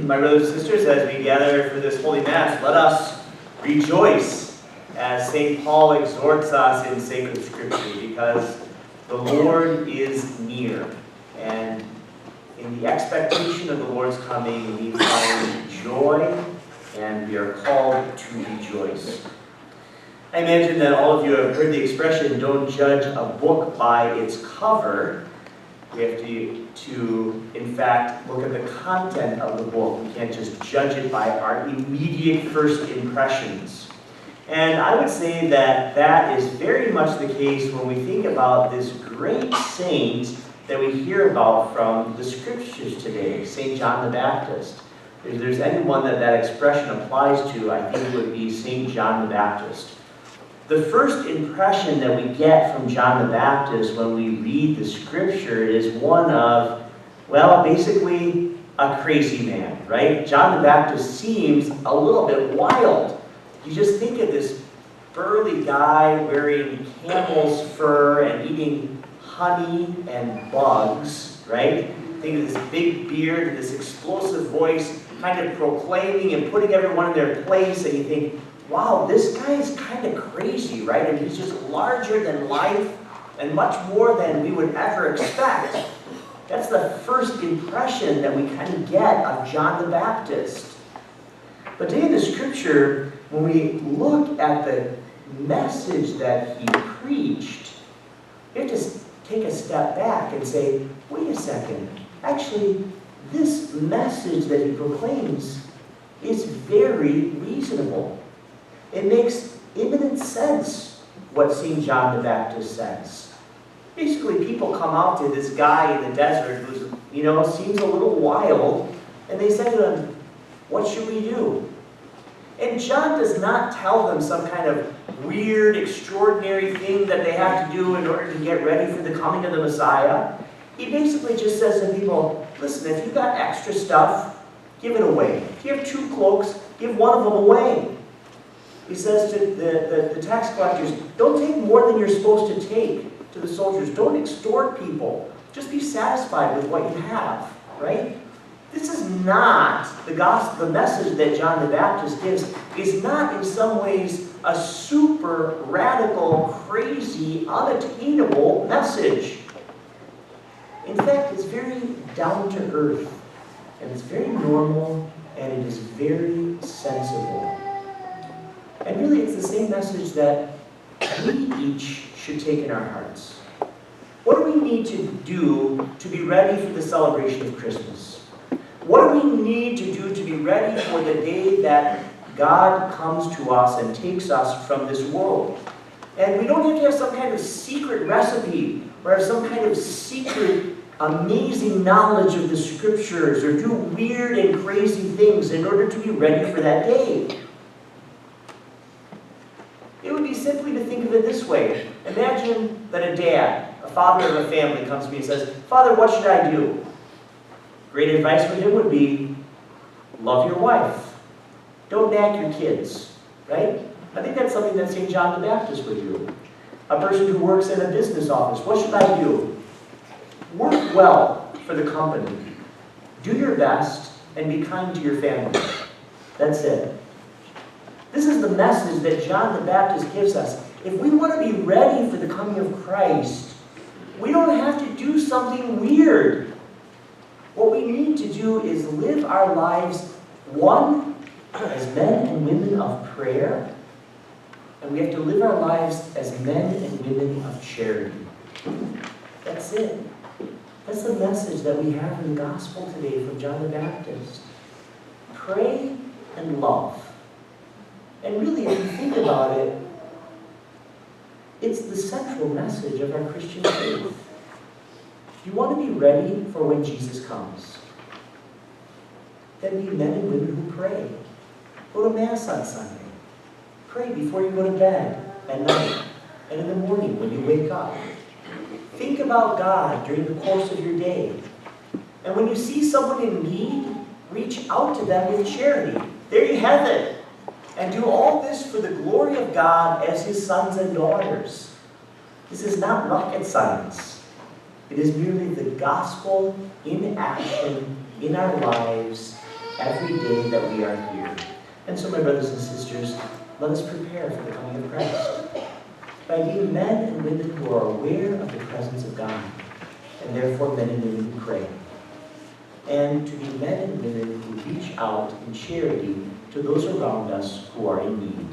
My brothers and sisters, as we gather for this Holy Mass, let us rejoice as St. Paul exhorts us in sacred Scripture, because the Lord is near. And in the expectation of the Lord's coming, we find joy, and we are called to rejoice. I imagine that all of you have heard the expression, don't judge a book by its cover. We have to, in fact, look at the content of the book. We can't just judge it by our immediate first impressions. And I would say that that is very much the case when we think about this great saint that we hear about from the Scriptures today, St. John the Baptist. If there's anyone that that expression applies to, I think it would be St. John the Baptist. The first impression that we get from John the Baptist when we read the Scripture is one of, well, basically a crazy man, right? John the Baptist seems a little bit wild. You just think of this burly guy wearing camel's fur and eating honey and bugs, right? Think of this big beard and this explosive voice kind of proclaiming and putting everyone in their place, and you think, wow, this guy is kind of crazy, right? And he's just larger than life and much more than we would ever expect. That's the first impression that we kind of get of John the Baptist. But today in the Scripture, when we look at the message that he preached, we have to take a step back and say, wait a second, actually, this message that he proclaims is very reasonable. It makes imminent sense what St. John the Baptist says. Basically, people come out to this guy in the desert who, seems a little wild, and they say to him, what should we do? And John does not tell them some kind of weird, extraordinary thing that they have to do in order to get ready for the coming of the Messiah. He basically just says to people, listen, if you've got extra stuff, give it away. If you have 2 cloaks, give one of them away. He says to the tax collectors, don't take more than you're supposed to take. To the soldiers, don't extort people. Just be satisfied with what you have, right? This is not the gospel. The message that John the Baptist gives is not in some ways a super radical, crazy, unattainable message. In fact, it's very down to earth, and it's very normal, and it is very sensible. And really, it's the same message that we each should take in our hearts. What do we need to do to be ready for the celebration of Christmas? What do we need to do to be ready for the day that God comes to us and takes us from this world? And we don't have to have some kind of secret recipe or have some kind of secret, amazing knowledge of the Scriptures or do weird and crazy things in order to be ready for that day. It would be simply to think of it this way. Imagine that a dad, a father of a family, comes to me and says, Father, what should I do? Great advice for him would be, love your wife. Don't nag your kids, right? I think that's something that St. John the Baptist would do. A person who works in a business office, what should I do? Work well for the company. Do your best and be kind to your family. That's it. This is the message that John the Baptist gives us. If we want to be ready for the coming of Christ, we don't have to do something weird. What we need to do is live our lives, one, as men and women of prayer, and we have to live our lives as men and women of charity. That's it. That's the message that we have in the gospel today from John the Baptist. Pray and love. And really, if you think about it, it's the central message of our Christian faith. If you want to be ready for when Jesus comes, then be men and women who pray. Go to Mass on Sunday. Pray before you go to bed at night and in the morning when you wake up. Think about God during the course of your day. And when you see someone in need, reach out to them with charity. There you have it. And do all this for the glory of God as His sons and daughters. This is not rocket science. It is merely the gospel in action in our lives every day that we are here. And so, my brothers and sisters, let us prepare for the coming of Christ by being men and women who are aware of the presence of God, and therefore men and women who pray. And to be men and women who reach out in charity to those around us who are in need.